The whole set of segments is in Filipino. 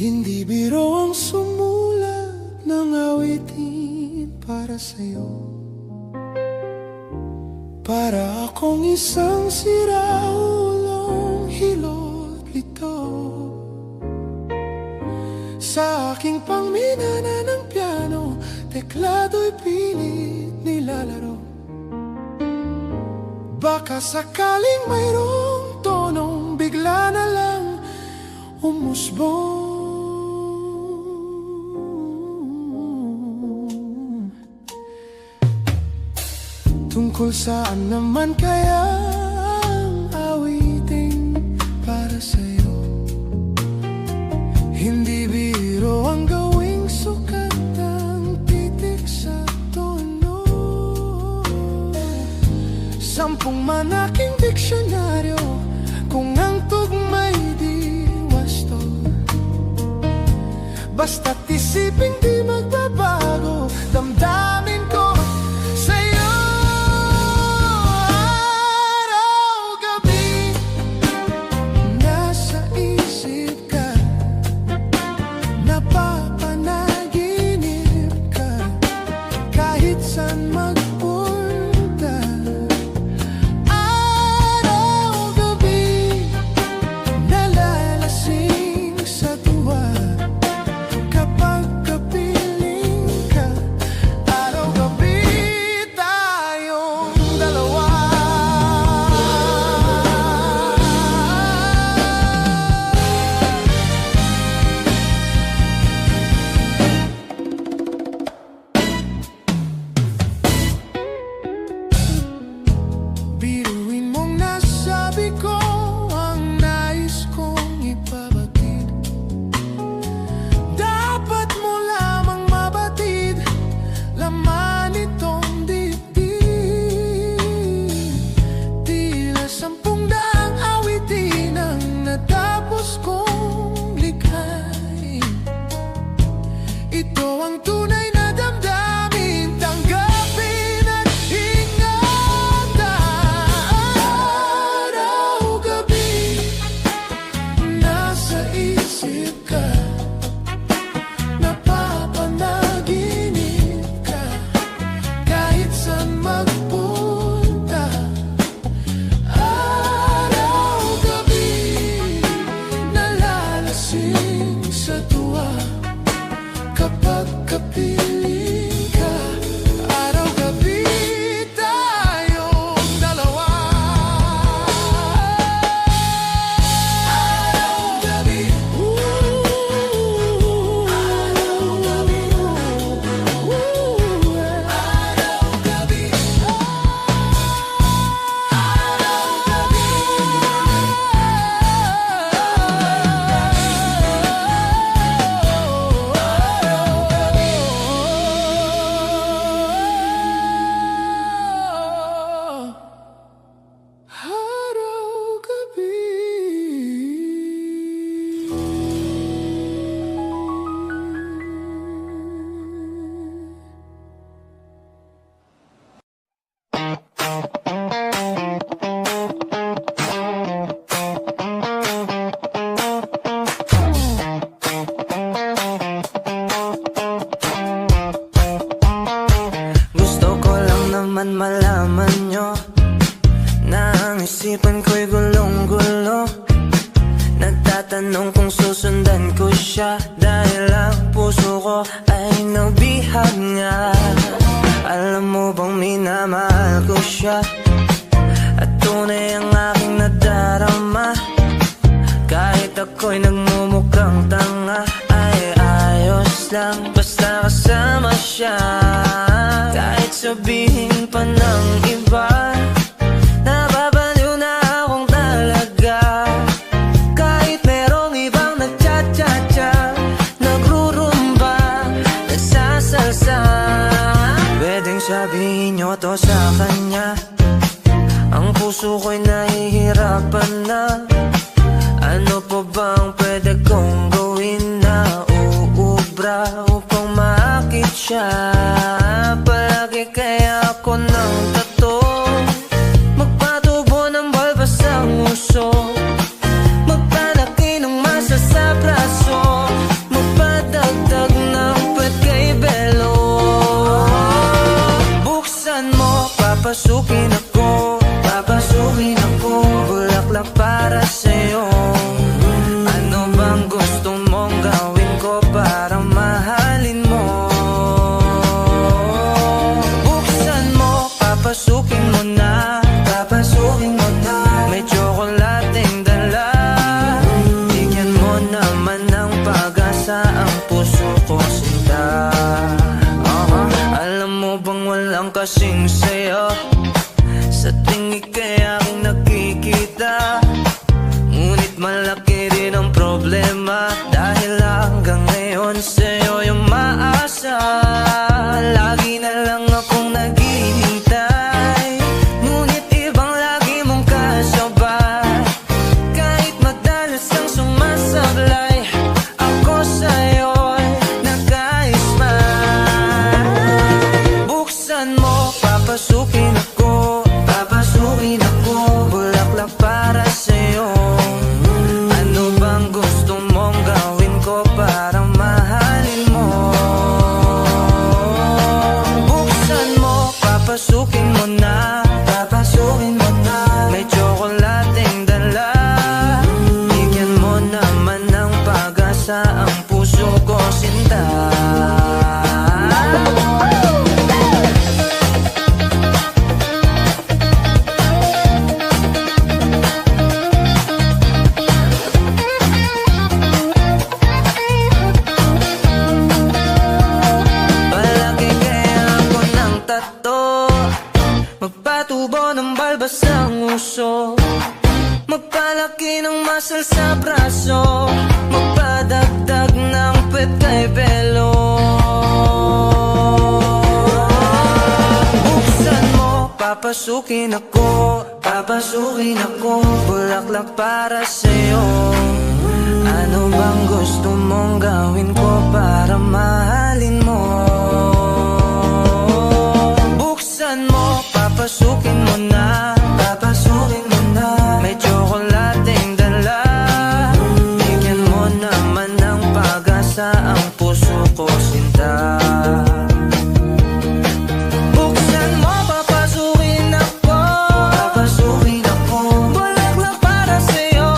Hindi biro ang sumulat ng awitin para sa'yo. Para akong isang siraulong hilot lito. Sa aking pangminana ng piano, teklado'y pilit nilalaro. Baka sakaling mayroong tonong bigla na lang umusbong. Tungkol saan naman kaya ang awiting para sa'yo? Hindi biro ang gawing sukat ang titik sa tono. 10 man aking diksyonaryo, kung ang tugma'y di wasto. Basta't isiping di magbabago, damdamin ko malaman nyo na ang isipan ko'y gulong-gulo. Nagtatanong kung susundan ko siya dahil ang puso ko ay nabihag nga. Alam mo bang minamahal ko siya at tunay ang aking nadarama. Kahit ako'y nagmumukhang tanga ay ayos lang basta kasama siya. Kahit sabihin pa ng iba, nababaliw na akong talaga. Kahit merong ibang nagcha-cha-cha, nagrurumba, nagsasalsa. Pwedeng sabihin nyo to sa kanya, ang puso ko'y nahihirapan na. Ano pa bang pwede kong gawin na uubra upang maakit siya? Palagi kaya ako ng tato, magpatubo ng balbas ang uso, magpanaki ng masa sa braso. para sa'yo. Ano bang gusto mong gawin ko para mahalin mo? Buksan mo, papasukin mo na, papasukin mo na. May tsokolating dala, bigyan mo naman ng pag-asa ang puso ko, sinta. Alam mo bang walang kasing sayo sa tuwing ika'y aking nakikita? Ngunit malaki rin ang problema, dahil hanggang ngayon sa'yo yung maasa. Lagi na lang akong naghihintay, ngunit ibang lagi mong kasabay. Kahit madalas kang sumasablay, ako sa'yo'y nagka-smile. Buksan mo, papasukin ako, papasukin ako. Bulaklak para sa'yo. Ano bang gusto mong gawin ko para mahalin mo? Buksan mo, papasukin mo na, papasukin mo na. May tsokolating dala, bigyan mo naman ng pag-asa ang puso ko, sinta. Magpatubo ng balbas ang uso, magpalaki ng muscle sa braso, magpadagdag ng pet kay pelo. Buksan mo, papasukin ako, papasukin ako. Bulaklak para sa'yo. Ano bang gusto mong gawin ko para mahalin mo? Buksan mo, papasukin mo na, papasukin mo na. May tsokolating dala, bigyan mo naman ng pag-asa ang puso ko, sinta. Buksan mo, papasukin ako, papasukin ako. Bulaklak para sa'yo.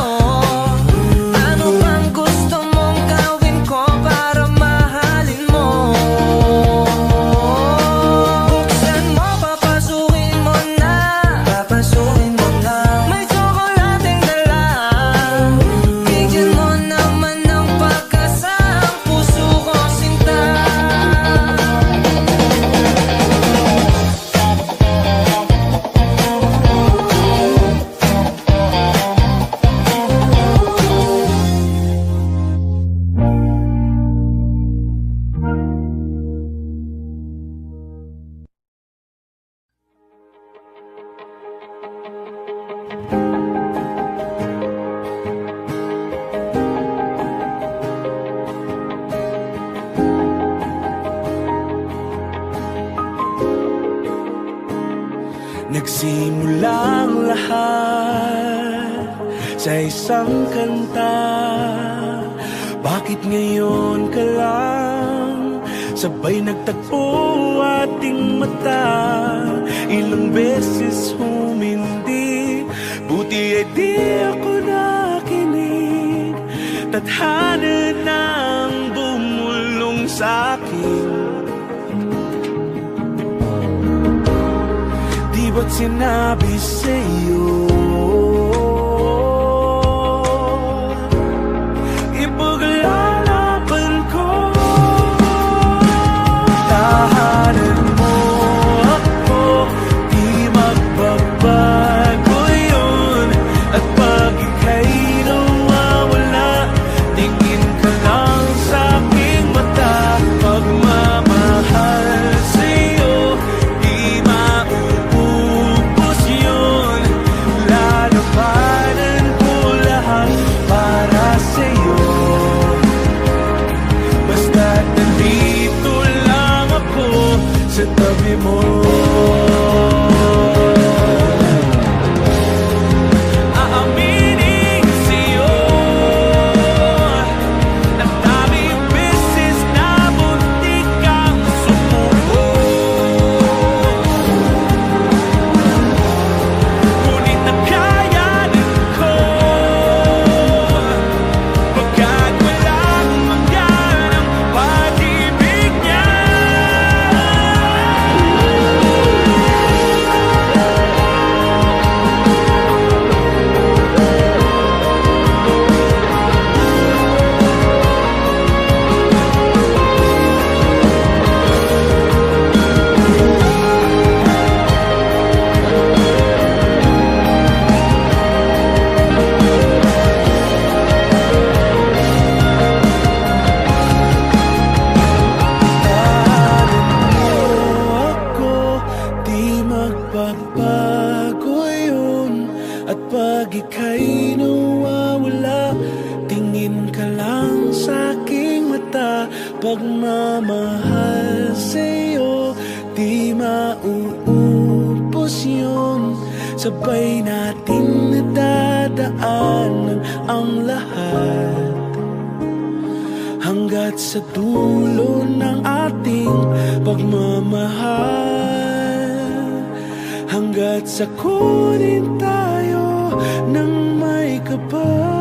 Ano bang gusto mong gawin ko para mahalin mo? Buksan mo, papasukin mo na, papasukin mo na. May tsokolating dala, bigyan mo naman ng pag-asa ang puso ko, sinta. Nagsimula ang lahat sa isang kanta. Bakit ngayon ka lang sabay nagtagpo ating mata? Ilang beses humindi, buti ay di ako nakinig. Tadhana nang bumulong sa'kin. Di ba't sinabi sa'yo ipaglalaban ko? Tahanan mo ako, di magbabago yun. At pag ika'y nawawala, tingin ka lang sa'king mata. Pagmamahal sa'yo, di mauubos yun. di nawawala. Tingin ka lang sa aking mata, pagmamahal sa'yo di mauubos yun. Sabay nating nadadaanan ang lahat, hanggat sa dulo ng ating pagmamahal, hanggat sa kunin tayo ng may kapal.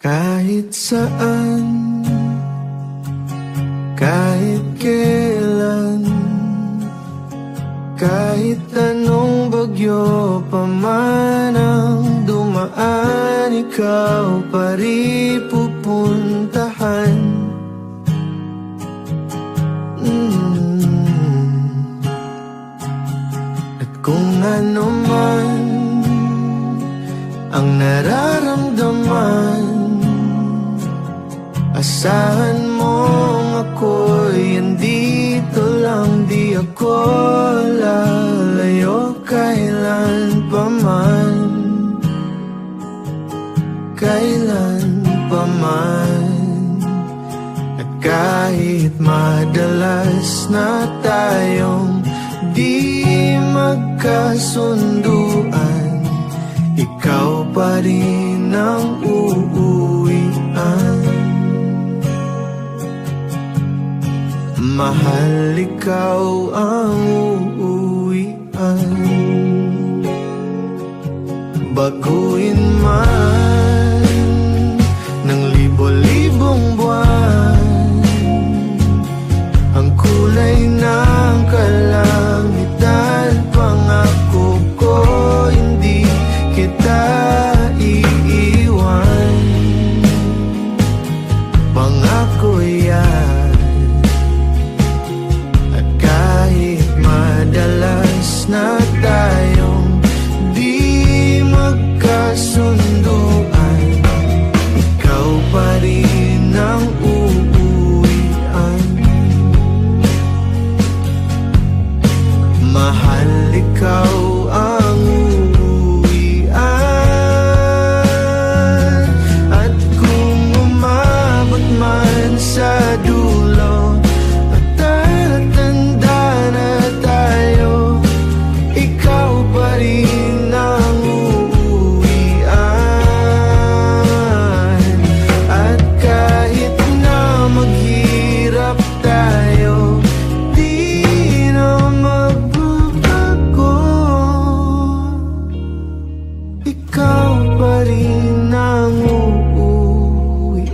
Kahit saan, kahit kailan, kahit anong bagyo pa man ang dumaan, ikaw pa rin pupuntahan. ano man ang nararamdaman, asahan mong ako'y andito lang. Di ako lalayo kailan paman, kailan paman. At kahit madalas na tayong di magkasunduan, ikaw pa rin ang uuwian. Mahal, ikaw ang uuwian. Baguhin man ng libo-libong buwan ang kulay ng kalangitan, pangako ko hindi kita iiwan. Pangako yan. At kahit madalas na tayong di magkasunduan, ikaw pa rin ang uuwian. Mahal, ikaw ang uuwian. At kung umabot man sa dulo at tatanda na tayo, ikaw pa rin ang uuwian. At kahit na maghirap tayo, di na magbabago, ikaw pa rin ang uuwian.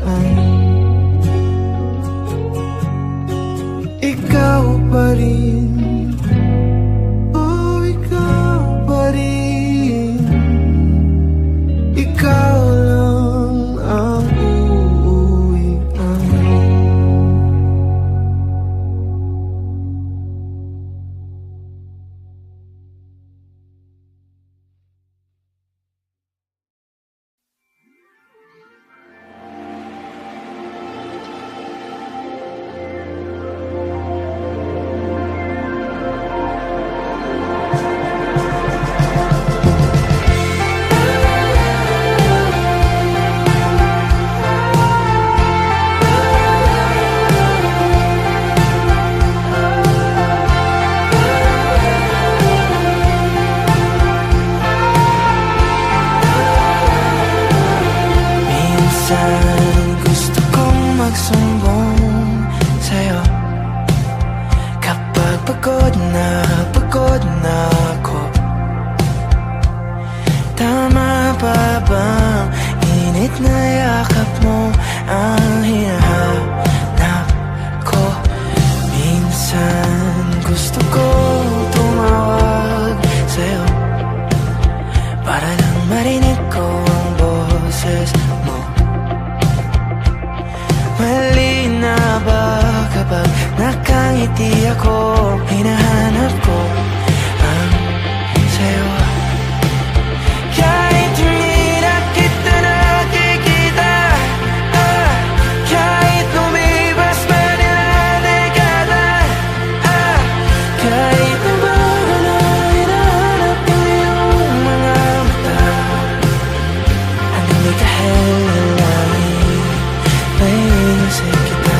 Ikaw pa rin, oh ikaw pa rin. Ikaw lang ang uuwian. Minsan gusto kong magsumbong sa'yo kapag pagod na ako. Tama pa bang init na yakap mo ang hinahanap ko? Minsan gusto kong tumawag sa'yo para lang marinig ko ang boses mo. Mali na ba kapag nakangiti ako? Hinahanap ko ang sayo. Kahit hindi na kita nakikita, kahit lumipas man ilang dekada, kahit nabago na hinahanap ko yung mga mata, hanggang may kahalain may nasa'y kita.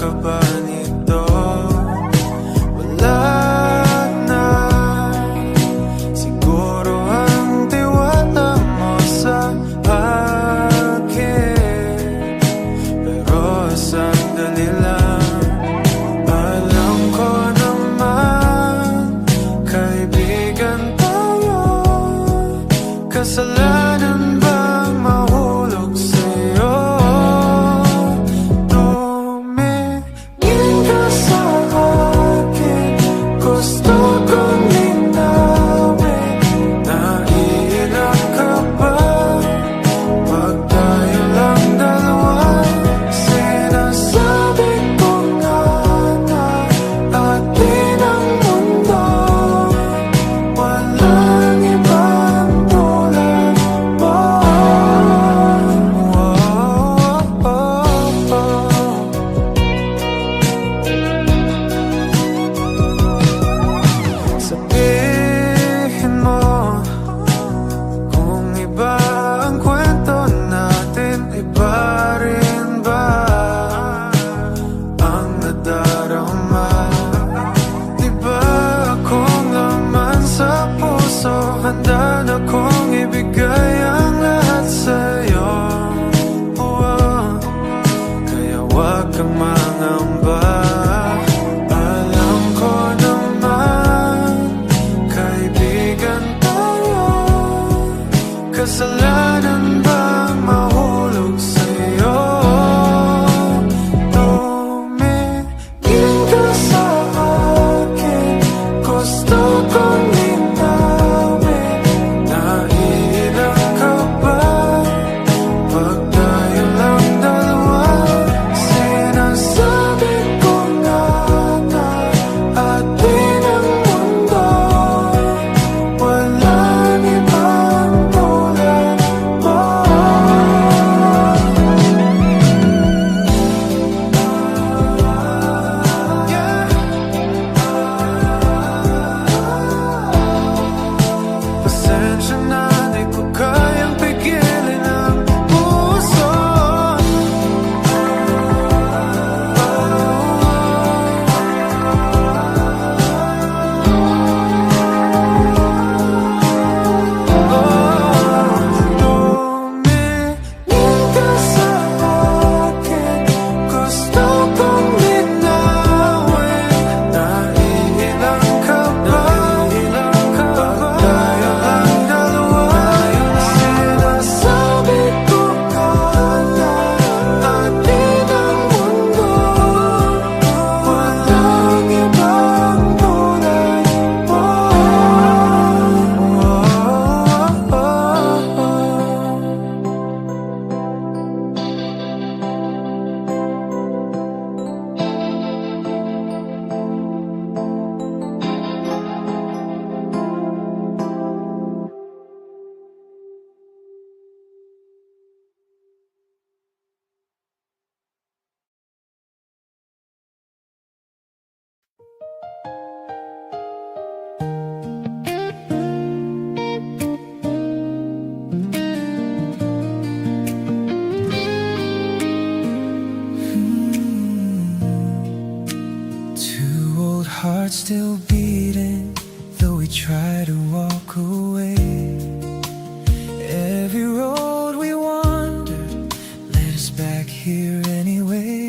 ka ba nito? Wala na. Siguro ang tiwala mo sa akin, pero sandali lang. Alam ko naman, kaibigan tayo. Kasalanan bang mahulog sa'yo? Tumingin ka sa akin, gusto kong linawin. Naiilang ka ba pag tayo lang dalawa? Sinasabi ko nga na atin ang mundo, walang ibang tulad mo. Sabihin mo kung iba ang kwento natin, iba rin ba ang nadarama? Di ba akong laman sa puso, handa na kong ibigay ang lahat sa'yo. Kaya wag kang mangamba. Alam ko naman, kaibigan tayo. Kasalanan bang mahulog sa'yo? Tumingin ka sa akin, gusto kong linawin. Naiilang ka ba pag tayo lang dalawa? Sinasabi ko nga na atin ang mundo, walang ibang tulad mo. Pasensya na, di ko kayang pigilin ang puso. Tumingin ka sa akin, gusto kong linawin. Naiilang ka ba pag tayo lang dalawa? Sinasabi ko nga na atin ang mundo, walang ibang tulad mo. Two old hearts still beating, though we try to walk away. Every road we wandered led us back here anyway.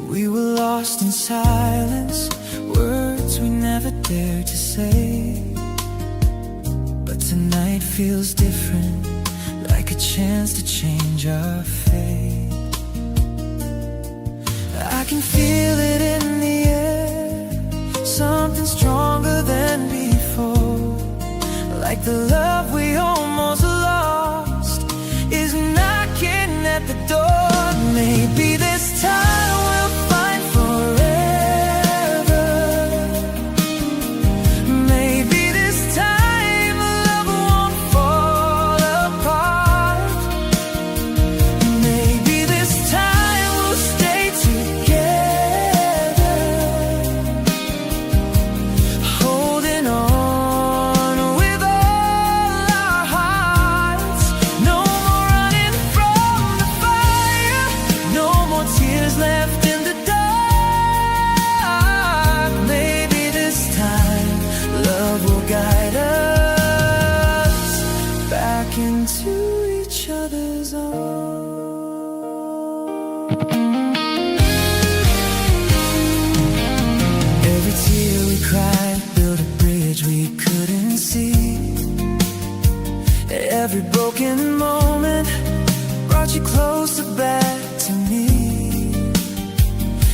We were lost in silence, words we never dared to say. But tonight feels different, like a chance to change our fate. I can feel it in the air, something stronger than before. Like the love we almost lost is knocking at the door. Maybe this time we'll find forever. Maybe this time love won't fall apart. Maybe this time we'll stay together, holding on with all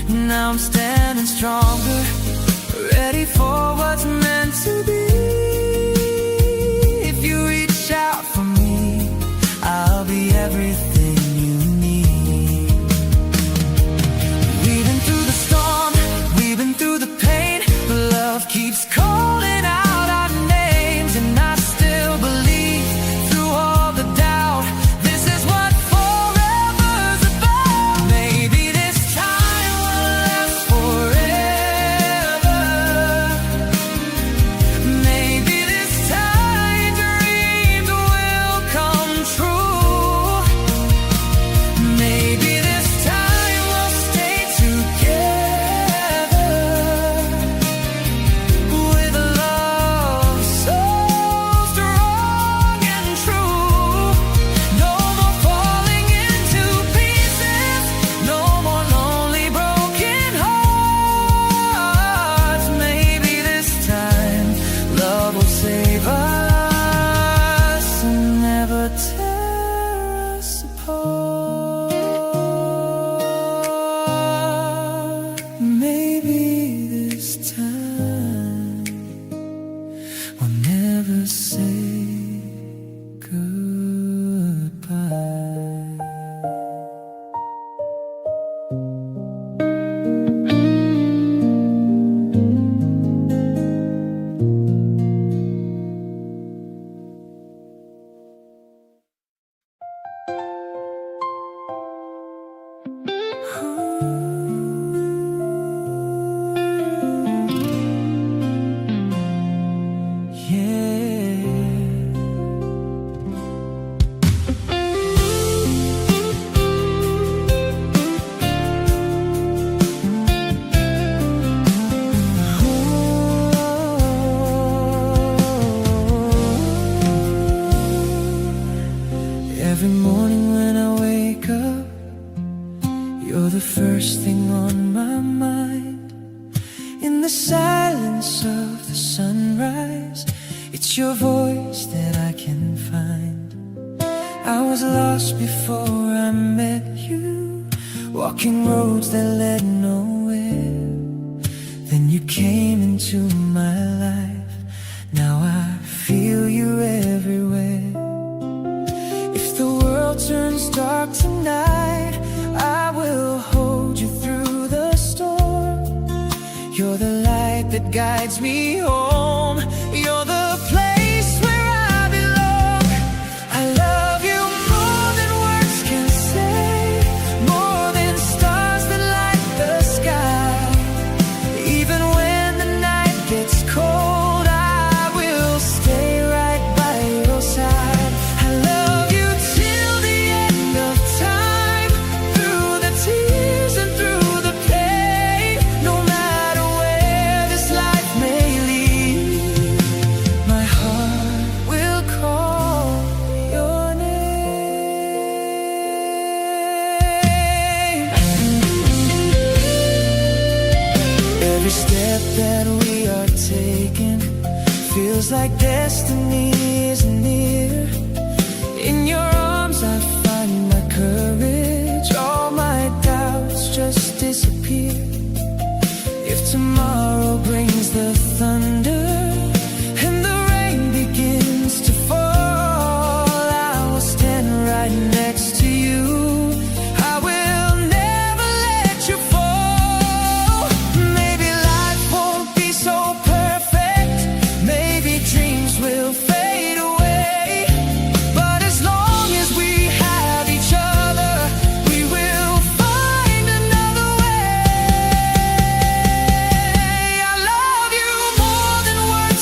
Now I'm standing stronger, ready for what's meant to be. If you reach out for me, I'll be everything you need. We've been through the storm, we've been through the pain, but love keeps calling out our names, and I still believe through all the doubt. This is what forever's about. Maybe this time will last forever. Maybe this time dreams will come true. Maybe this time we'll stay together with a love so strong and true. No more falling into pieces, no more lonely broken hearts. Maybe this time love will save us and never tear us apart. Maybe this time we'll never say goodbye. Every morning when I wake up, you're the first thing on my mind. In the silence of the sunrise, it's your voice that I can find. I was lost before I met you, walking roads that led nowhere. Then you came into my life, now I feel you everywhere. If the world turns dark tonight, I will hold you through the storm. You're the light that guides me home. You're the place where I belong. I love you more than words can say, more than stars that light the sky. Even when the night gets cold, I will stay right by your side. I love you till the end of time, through the tears and through the pain. No matter where this life may lead, my heart will call your name. Every step that we are taking feels like destiny is near. In your arms I find my courage, all my doubts just disappear. If tomorrow brings the thunder and the rain begins to fall, I will stand right next to you. I will never let you fall. Maybe life won't be so perfect, maybe dreams will fade away, but as long as we have each other, we will find another way. I love you more than words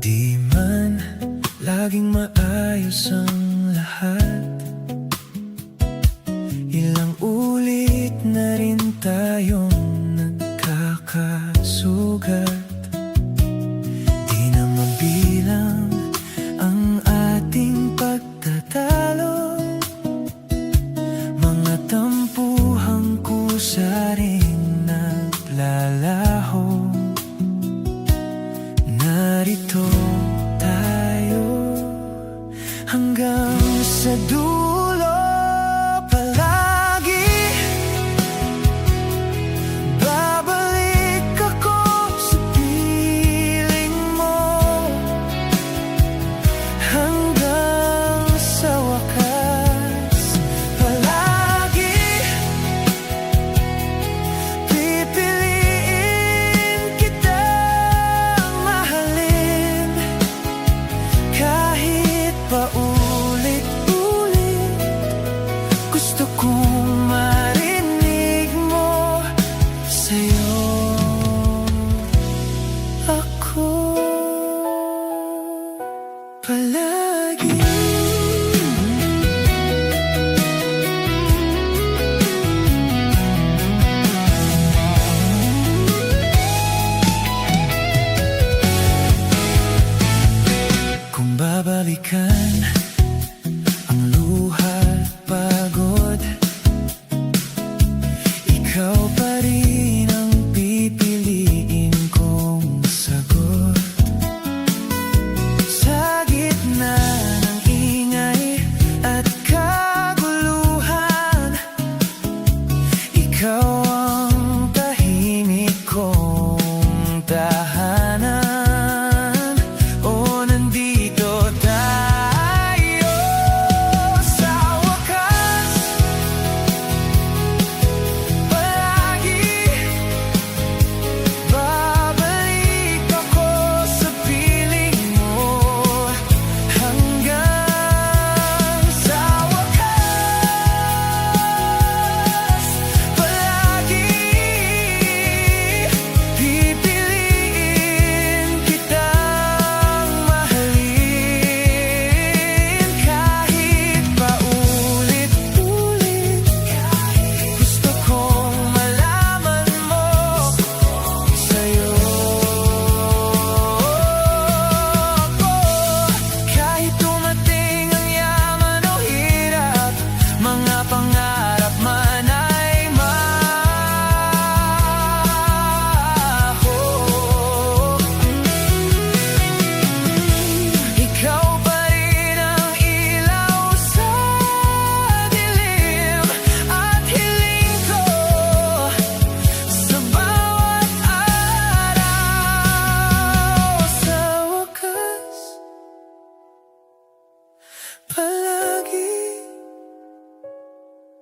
Di man laging maayos ang lahat, ilang ulit na rin tayong nagkakasugat. Di na mabilang ang ating pagtatalo, mga tampuhang kusa rin naglalaho. Narito tayo hanggang sa dulo palagi. Babalik ako sa piling mo hanggang sa wakas. Palagi pipiliin kitang mahalin, kahit paulit-ulit. Gusto kong marinig mo sa'yo ako palagi. Kung babalikan ang luha't pagod, ikaw pa rin ang pipiliin kong sagot. Sa gitna ng ingay at kaguluhan, ikaw ang tahimik kong tahanan. O nandito tayo sa wakas, palagi. Babalik ako sa piling mo hanggang sa wakas. Palagi pipiliin kitang mahalin, kahit paulit-ulit. Gusto kong malaman mo sa'yo ako. Kahit dumating ang yaman o hirap, mga pangarap man ay maho, ikaw pa rin ang ilaw sa dilim at hiling ko sa bawat araw. Sa wakas, palagi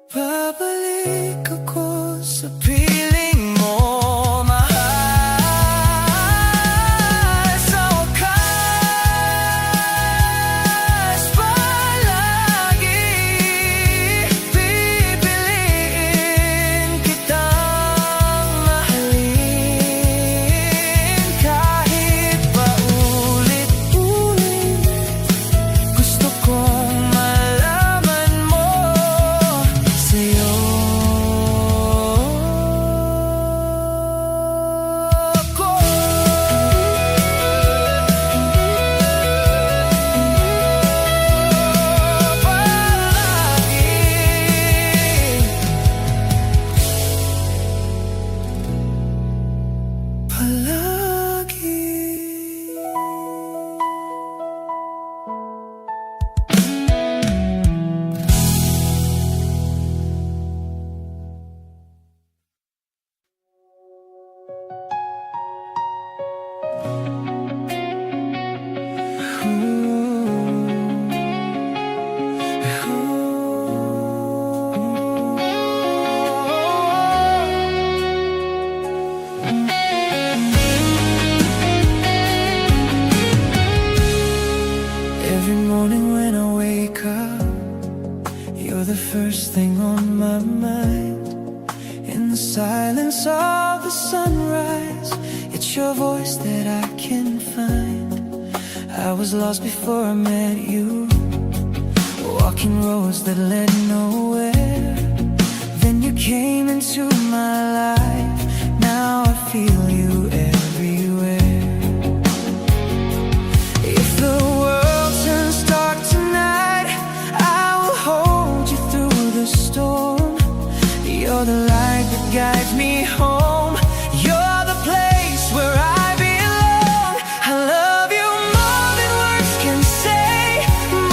babalik ako sa piling mo, mahal. Sa wakas, palagi pipiliin kitang mahalin, kahit paulit-ulit. Gusto kong malaman mo sa'yo ako. Palagi. Every morning when I wake up, you're the first thing on my mind. In the silence of the sunrise, it's your voice that I can find. I was lost before I met you, walking roads that led nowhere. Then you came into my life. Now I feel you everywhere. If the world turns dark tonight, I will hold you through the storm. You're the light that guides me home. You're the place where I belong. I love you more than words can say,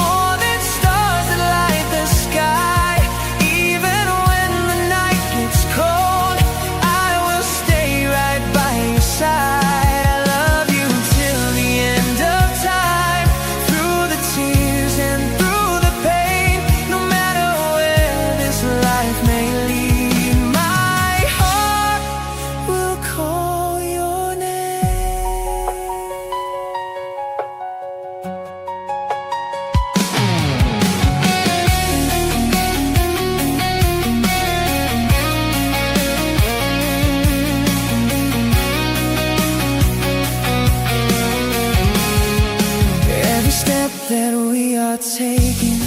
more than stars that light the sky. Even when the night gets cold, I will stay right by your side. I love you till the end of time, through the tears and through the pain. No matter where this life may lead, my heart will call your name. Every step that we are taking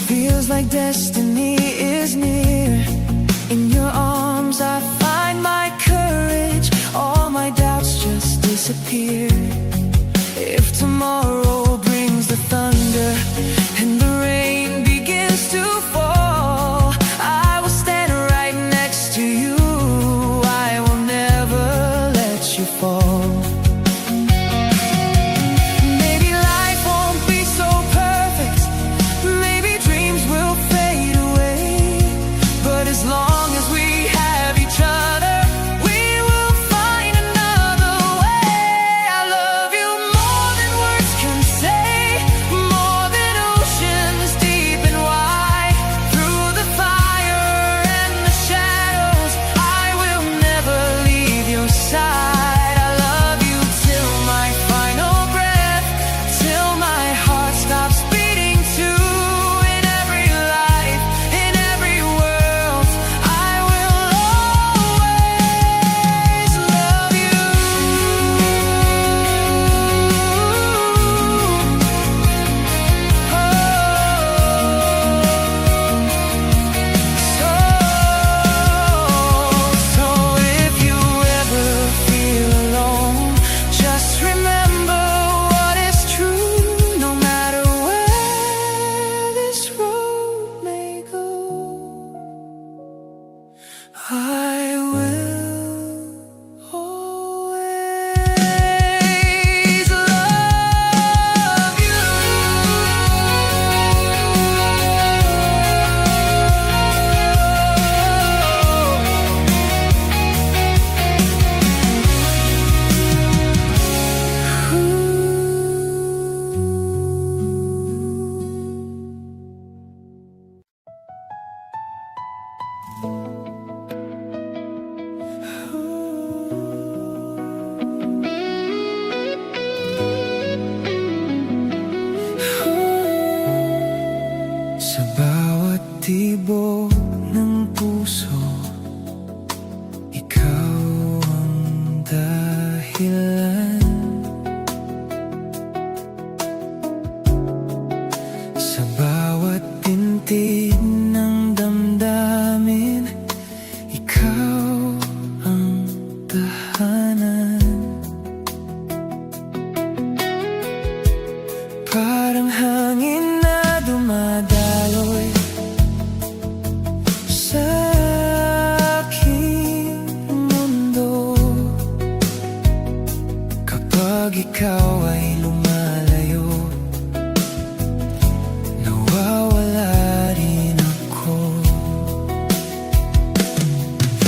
feels like destiny is near. In your arms I find my courage, all my doubts just disappear. If tomorrow brings the thunder and the rain begins to fall, I will stand right next to you. I will never let you fall. Maybe life won't be so perfect, maybe dreams will fade away, but as long as we have each other, we will find another way. I love you more than words can say, more than oceans deep and wide. Through the fire and the shadows, I will never leave your side. I love you till my final breath, till my heart stops beating too. In every life, in every world, I will always love you. So if you ever feel alone, just remember what is true. No matter where this road may go, I will always love you. Sa bawat tibok ng puso, ikaw ang dahilan. Sa bawat tintig ng damdamin, ikaw ang tahanan. Parang hangin na dumadaloy sa aking mundo. Kapag ikaw ay lumalayo, nawawala rin ako.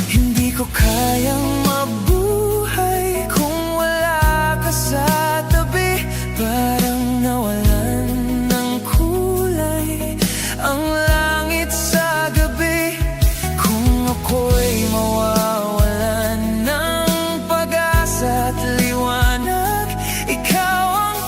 Hindi ko kayang mabuhay kung wala ka sa tabi. Parang nawalan ng kulay ang langit sa gabi. Kung ako'y mawawalan ng pag-asa at liwanag, ikaw ang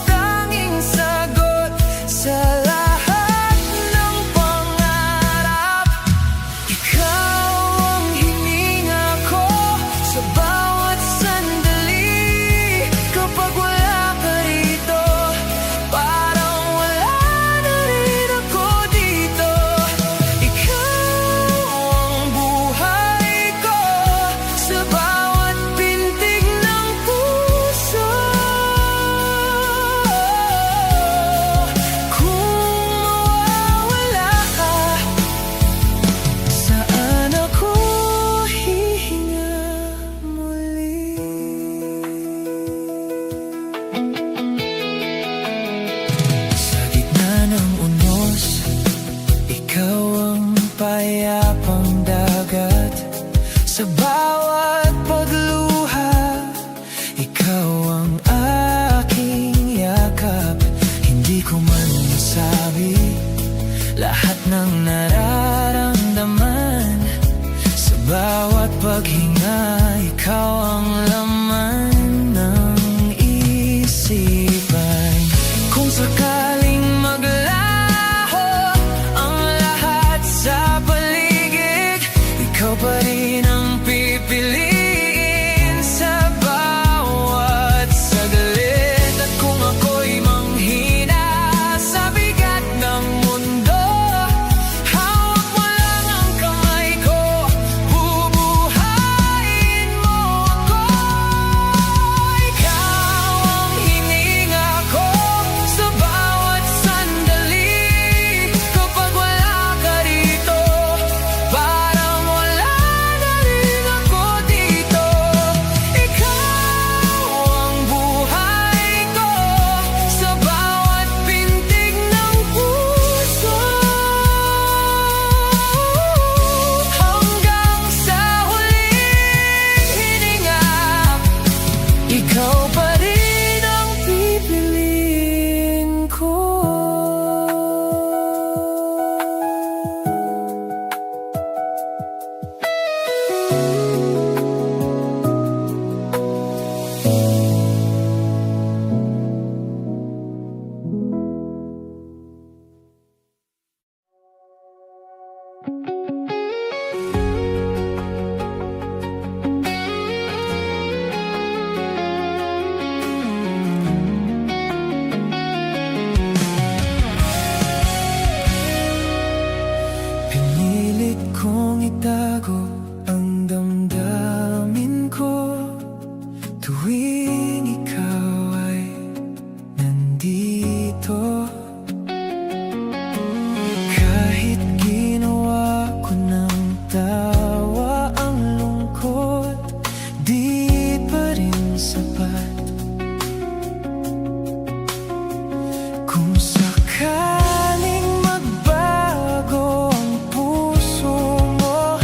Kung sakaling magbago ang puso mo,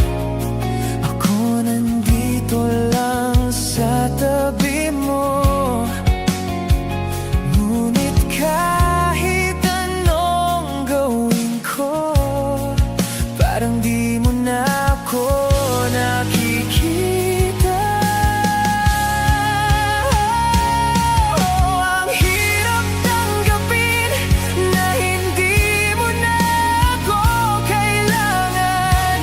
ako nandito lang sa tabi mo. Ngunit kahit anong gawin ko, parang di mo na ako nakikita. Ang hirap tanggapin na hindi mo na ako kailangan.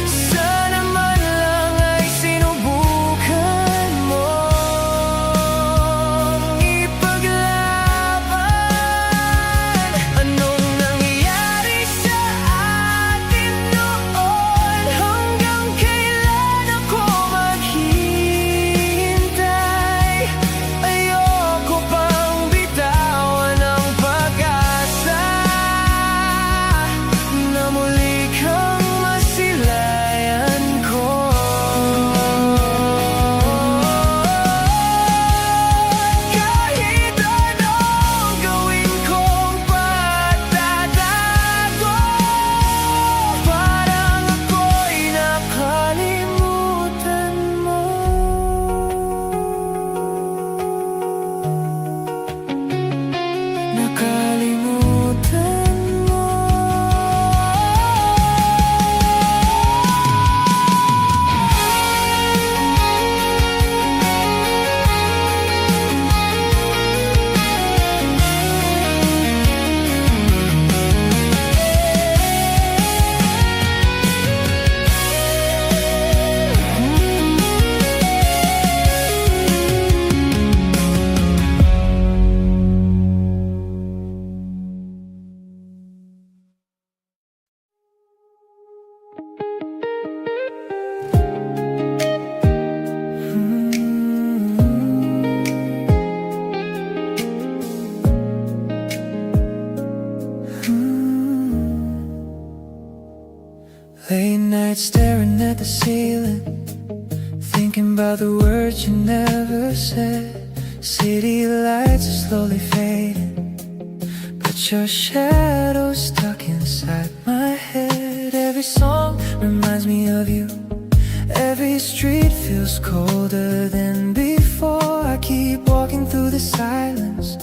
Sana man lang ay sinubukan mo ipaglaban. Anong nangyari sa atin noon? Hanggang kailan ako maghihintay? Ayoko pang bitawan ang pag-asa na muli kang masilayan ko. Kahit anong gawin kong pagtatago, parang ako'y nakalimutan mo. Nakalimutan mo. Late night staring at the ceiling, thinking about the words you never said. City lights are slowly fading, but your shadow's stuck inside my head. Every song reminds me of you. Every street feels colder than before. I keep walking through the silence,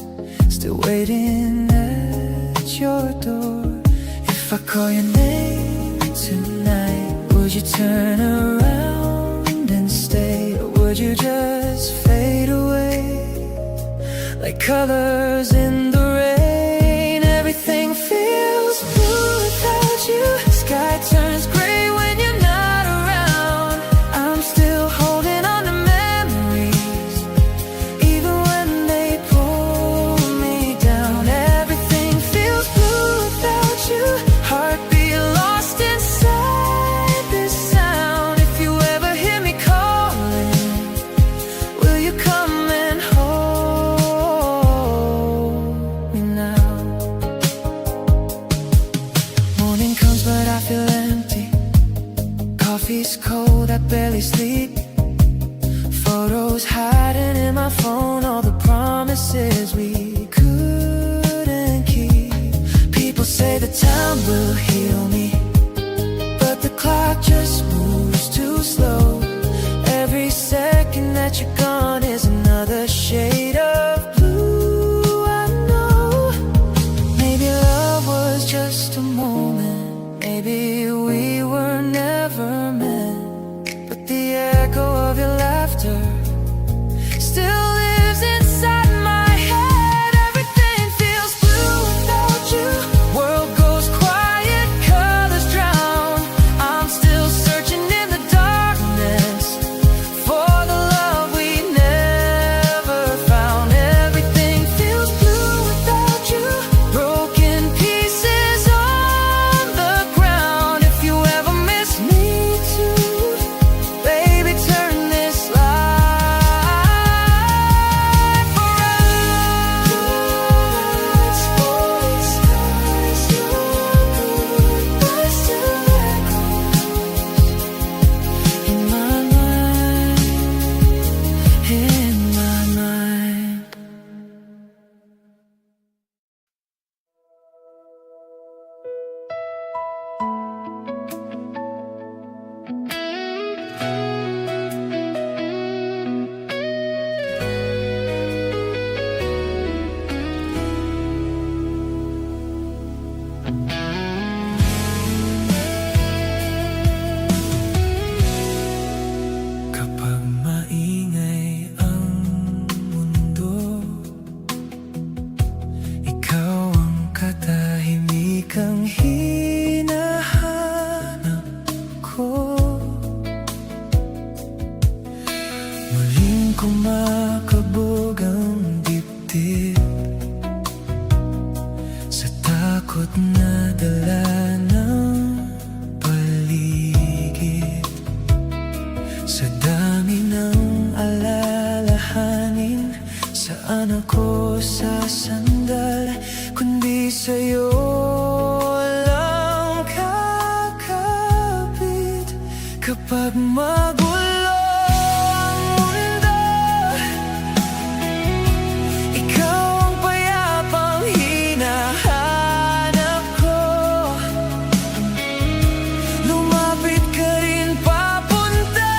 still waiting at your door. If I call your name tonight, would you turn around and stay? Or would you just fade away like colors in the rain? Everything feels blue without you. Sky turns gray when you're not around. I'm still holding on to memories, even when they pull me down. Everything feels blue without you. Heartbeat lost inside this sound. If you ever hear me calling, will you come and hold me now? Morning comes but I feel empty. Coffee's cold, I barely sleep. Photos hiding in my phone, all the promises we couldn't keep. People say the time will heal me, but the clock just moves too slow. Every second that you're gone is another shade of blue. I know maybe love was just a moment, maybe we were never meant. But the echo of your laughter still lives inside my head. Everything feels blue without you. World goes quiet, colors drown. I'm still searching in the darkness for the love we never found. saan ako sasandal, kundi sa'yo lang kakapit. Kapag magulo ang mundo, ikaw ang payapang hinahanap ko. Lumapit ka rin papunta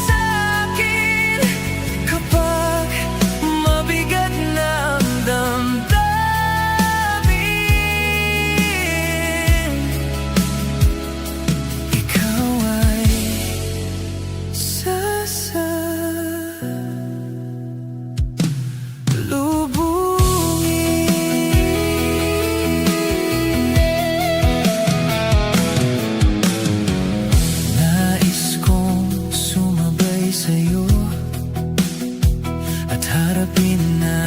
sa akin kapag mabigat na ang damdamin. Ikaw ay nais kong sumabay sa'yo at harapin na